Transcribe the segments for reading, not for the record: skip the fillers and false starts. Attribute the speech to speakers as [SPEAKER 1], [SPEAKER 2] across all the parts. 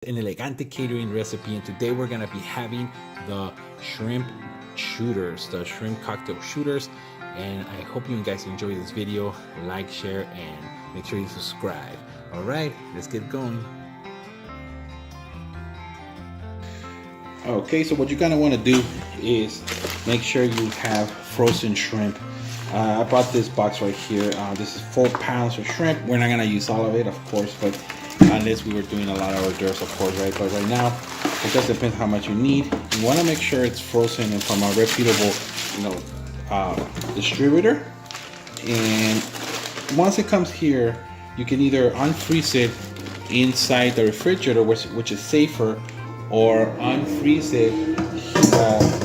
[SPEAKER 1] An Elegante Catering recipe, and today we're gonna be having the shrimp shooters, the shrimp cocktail shooters. And I hope you guys enjoy this video. Like, share, and make sure you subscribe. All right, let's get going. Okay, so what you're gonna want to do is make sure you have frozen shrimp. I bought this box right here. This is 4 pounds of shrimp. We're not gonna use all of it, of course, but unless we were doing a lot of hors d'oeuvres, of course, right? But right now, it just depends how much you need. You want to make sure it's frozen and from a reputable, distributor. And once it comes here, you can either unfreeze it inside the refrigerator, which is safer, or unfreeze it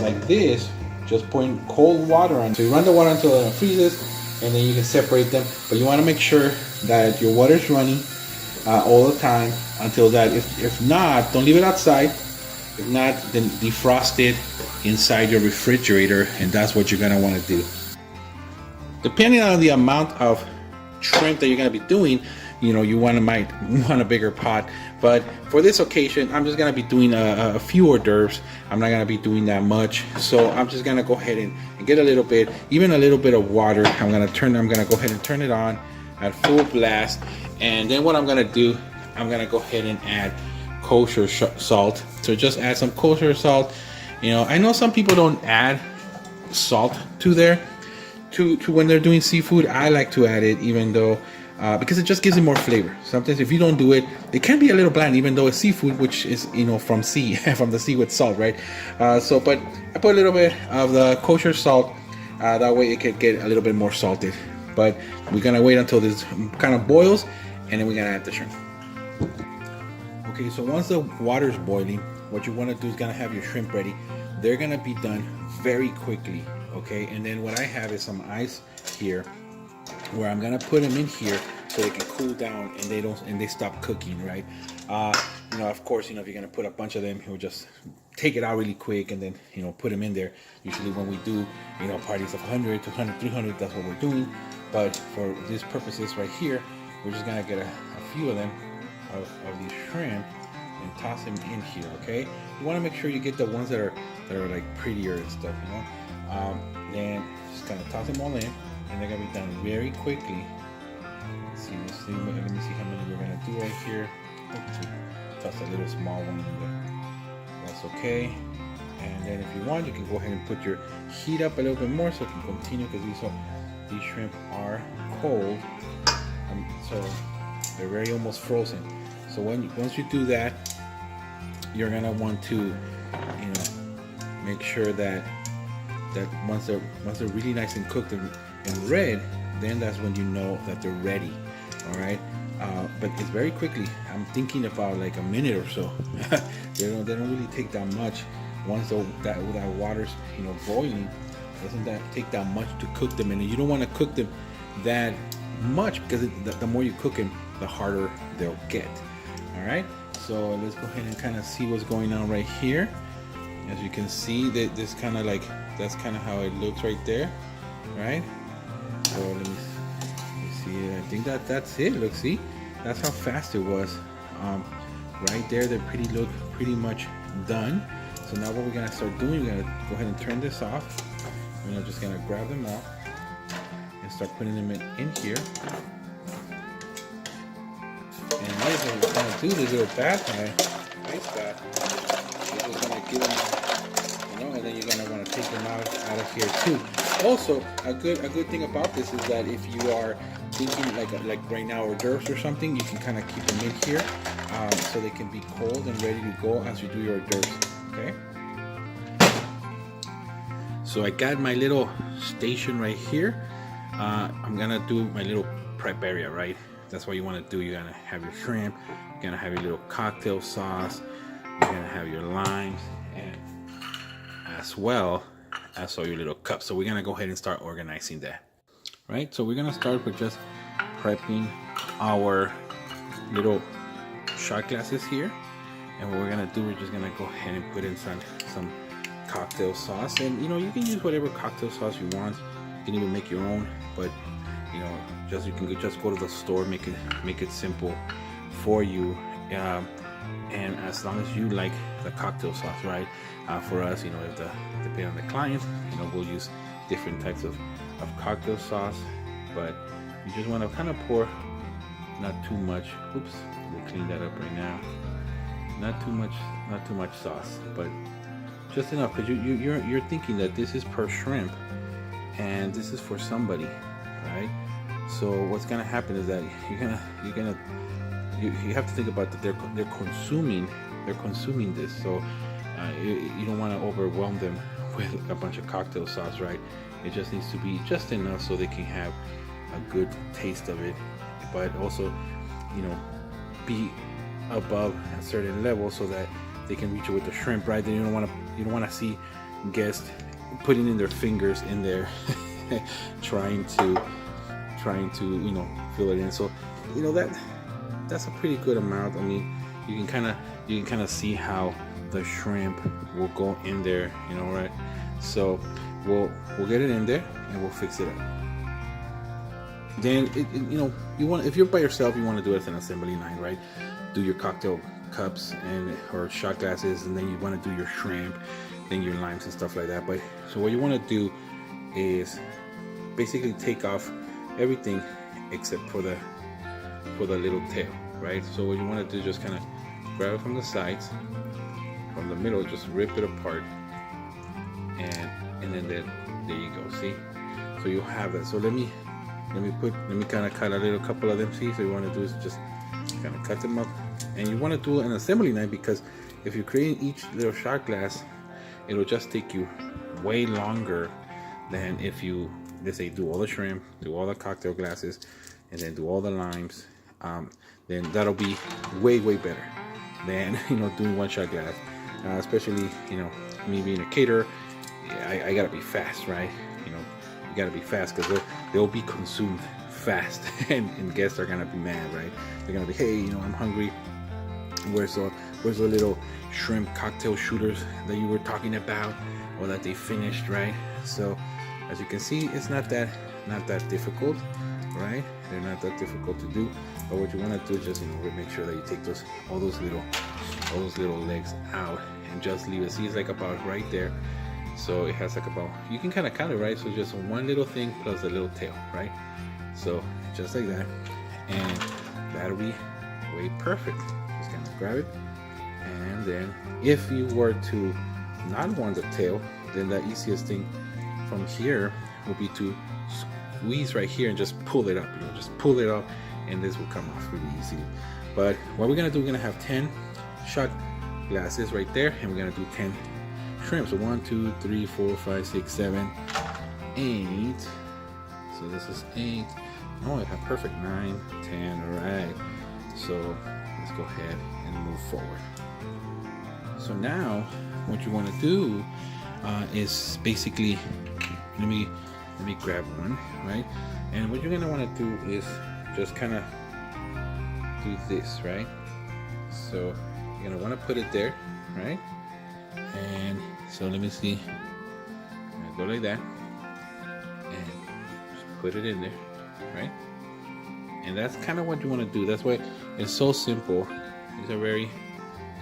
[SPEAKER 1] like this, just pouring cold water on. So you run the water until it freezes, and then you can separate them. But you want to make sure that your water is running all the time until that. If not, don't leave it outside. If not, then defrost it inside your refrigerator, and that's what you're gonna want to do. Depending on the amount of shrimp that you're gonna be doing, you might want a bigger pot. But for this occasion, I'm just gonna be doing a few hors d'oeuvres. I'm not gonna be doing that much, so I'm just gonna go ahead and get a little bit of water. I'm gonna go ahead and turn it on at full blast. And then what I'm gonna do, I'm gonna go ahead and add kosher salt. So just add some kosher salt. I know some people don't add salt to when they're doing seafood. I like to add it, even though because it just gives it more flavor. Sometimes if you don't do it, it can be a little bland, even though it's seafood, which is from the sea with salt, right? But I put a little bit of the kosher salt. That way it could get a little bit more salted. But we're gonna wait until this kind of boils, and then we're gonna add the shrimp. Okay, so once the water's boiling, what you want to do is gonna have your shrimp ready. They're gonna be done very quickly, okay? And then what I have is some ice here, where I'm gonna put them in here so they can cool down and they stop cooking, right? Of course, if you're gonna put a bunch of them, you'll just take it out really quick and then put them in there. Usually when we do parties of 100, 200, 300, that's what we're doing. But for these purposes right here, we're just gonna get a few of them of these shrimp and toss them in here. Okay, you want to make sure you get the ones that are like prettier and stuff, then just kind of toss them all in, and they're gonna be done very quickly. Let me see how many we're gonna do right here. Toss a little small one in there. That's okay. And then if you want, you can go ahead and put your heat up a little bit more so it can continue, because these shrimp are cold, so they're very almost frozen. So once you do that, you're gonna want to make sure that once they're really nice and cooked and red, then that's when you know that they're ready. All right, but it's very quickly. I'm thinking about like a minute or so. They don't really take that much. Once that water's boiling, doesn't that take that much to cook them? And you don't want to cook them that much, because the more you cook them, the harder they'll get. All right, so let's go ahead and kind of see what's going on right here. As you can see, that this kind of that's kind of how it looks right there, right? So let me see. I think that's it. Look, see, that's how fast it was. Right there, they look pretty much done. So now what we're gonna start doing, we're gonna go ahead and turn this off. We're just gonna grab them out and start putting them in here. And what we're gonna do, this little bath, ice bath, we're just gonna give them, and then you're gonna want to take them out of here too. Also, a good thing about this is that if you are thinking like right now hors d'oeuvres or something, you can kind of keep them in here, so they can be cold and ready to go as you do your hors d'oeuvres. Okay. So I got my little station right here. I'm gonna do my little prep area, right? That's what you want to do. You're gonna have your shrimp, you're gonna have your little cocktail sauce, you're gonna have your limes, and as well as all your little cups. So we're gonna go ahead and start organizing that. Right? So we're gonna start with just prepping our little shot glasses here. And what we're gonna do, we're just gonna go ahead and put in some cocktail sauce, and you can use whatever cocktail sauce you want. You can even make your own, but you can just go to the store, make it simple for you. and as long as you like the cocktail sauce, right? For us, if depending on the client, we'll use different types of cocktail sauce, but you just want to kind of pour, not too much. Oops, we'll clean that up right now. Not too much sauce, but just enough, because you're thinking that this is per shrimp, and this is for somebody, right? So what's gonna happen is that you have to think about that they're consuming this. So you don't want to overwhelm them with a bunch of cocktail sauce, right? It just needs to be just enough so they can have a good taste of it, but also be above a certain level so that they can reach it with the shrimp, right? Then you don't want to see guests putting in their fingers in there trying to fill it in. So that's a pretty good amount. I mean, you can kind of see how the shrimp will go in there, right? So we'll get it in there and we'll fix it up. Then you want, if you're by yourself, you want to do it as an assembly line, right? Do your cocktail cups or shot glasses, and then you want to do your shrimp, then your limes and stuff like that. But so what you want to do is basically take off everything except for the little tail, right? So what you want to do is just kind of grab it from the sides, from the middle, just rip it apart, and then there you go. See, so you'll have that. So let me kind of cut a couple of them. See, so you want to do is just kind of cut them up, and you want to do an assembly line, because if you're creating each little shot glass, it'll just take you way longer than if you, let's say, do all the shrimp, do all the cocktail glasses, and then do all the limes. Then that'll be way better than doing one shot glass. Especially me being a caterer, I gotta be fast, right? You gotta be fast, because they'll be consumed fast, and guests are gonna be mad, right? They're gonna be, hey, I'm hungry. Where's the little shrimp cocktail shooters that you were talking about, or that they finished, right? So as you can see, it's not that difficult, right? They're not that difficult to do. But what you want to do is just make sure that you take all those little legs out and just leave it. See, it's like about right there. So it has like about, you can kind of count it, right? So just one little thing plus a little tail, right? So just like that, and that'll be way perfect. Just kind of grab it, and then if you were to not want the tail, then the easiest thing from here will be to squeeze right here and just pull it up. Just pull it up, and this will come off really easily. But what we're gonna do, we're gonna have 10 shot glasses right there, and we're gonna do 10 shrimp. So 1, 2, 3, 4, 5, 6, 7, 8. So this is 8. Oh, I have perfect 9, 10. All right. So let's go ahead and move forward. So now, what you want to do is basically, let me grab one, right? And what you're gonna want to do is just kind of do this, right? So you're gonna want to put it there, right? And so let me see. Go like that, and just put it in there, right? And that's kind of what you want to do. That's why it's so simple. These are very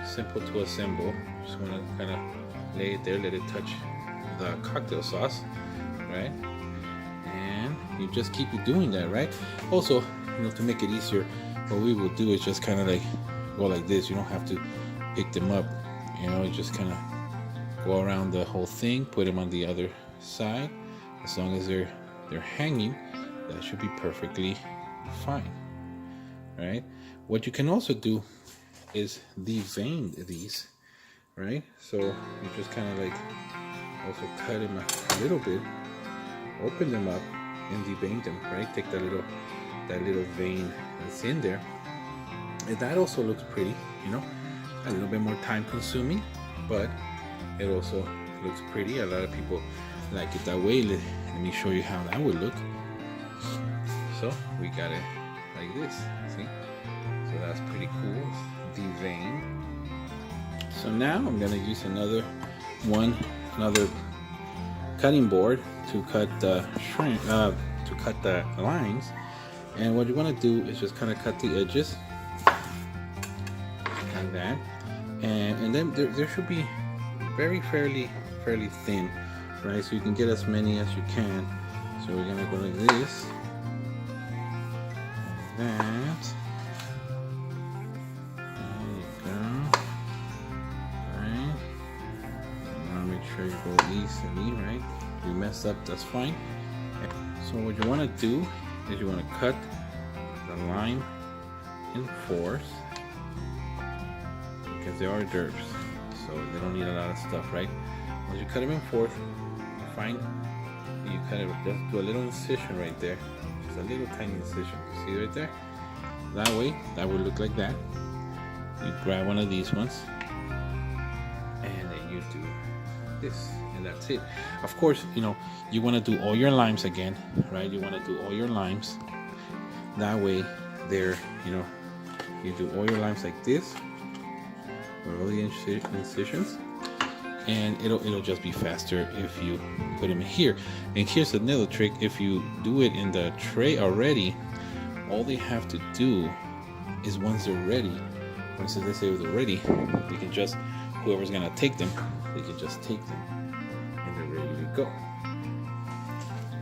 [SPEAKER 1] simple to assemble. Just want to kind of lay it there, let it touch the cocktail sauce, right? And you just keep doing that, right? Also, to make it easier, what we will do is just kind of like go like this. You don't have to pick them up. You just kind of go around the whole thing, put them on the other side. As long as they're hanging, that should be perfectly fine, right? What you can also do is devein these, right? So you just kind of like also cut them a little bit, open them up, and devein them, right? Take that little vein that's in there, and that also looks pretty, a little bit more time consuming, but it also looks pretty. A lot of people like it that way. Let me show you how that would look. So we got it like this, see? So that's pretty cool. Devein. So now I'm gonna use another cutting board to cut the shrimp, to cut the lines. And what you want to do is just kind of cut the edges like that. And then there should be fairly thin, right? So you can get as many as you can. So we're gonna go like this, like that. There you go. Right. Now make sure you go easily, right? If you mess up, that's fine. So what you want to do is you want to cut the lime in fours, because they are herbs, so they don't need a lot of stuff, right? Once you cut them in fours, fine. You kind of just do a little incision right there, just a little tiny incision. You see right there? That way, that would look like that. You grab one of these ones, and then you do this, and that's it. Of course, you know, you want to do all your limes again, right? You want to do all your limes. That way, they're, you know, you do all your limes like this, with all the incisions, and it'll just be faster if you put them in here. And here's another trick: if you do it in the tray already, all they have to do is, once they're ready, once they say they're ready, they can just, whoever's gonna take them, they can just take them, and they're ready to go.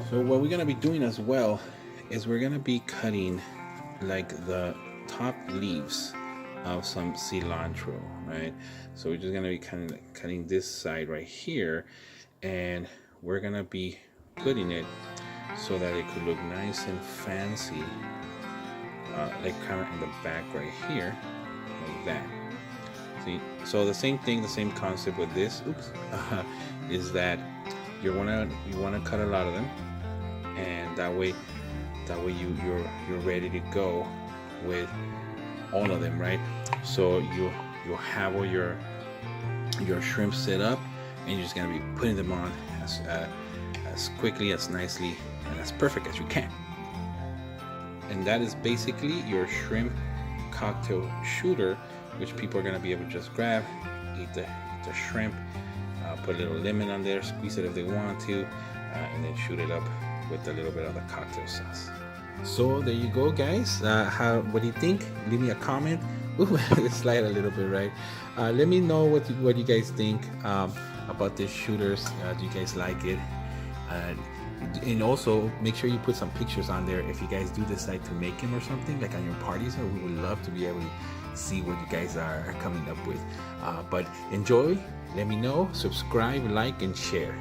[SPEAKER 1] So what we're gonna be doing as well is we're gonna be cutting like the top leaves of some cilantro, right? So we're just gonna be kind of cutting this side right here, and we're gonna be putting it so that it could look nice and fancy, like kind of in the back right here, like that. See, so the same thing, the same concept with this, is that you wanna cut a lot of them, and that way you're ready to go with all of them, right? So you'll have all your shrimp set up, and you're just gonna be putting them on as quickly, as nicely, and as perfect as you can. And that is basically your shrimp cocktail shooter, which people are gonna be able to just grab, eat the shrimp, put a little lemon on there, squeeze it if they want to, and then shoot it up with a little bit of the cocktail sauce. So there you go, guys. What do you think? Leave me a comment. Ooh, it slide a little bit, right? Let me know what you guys think about these shooters. Do you guys like it? And also make sure you put some pictures on there if you guys do decide to make them or something, like on your parties. Or we would love to be able to see what you guys are coming up with. But enjoy. Let me know. Subscribe, like, and share.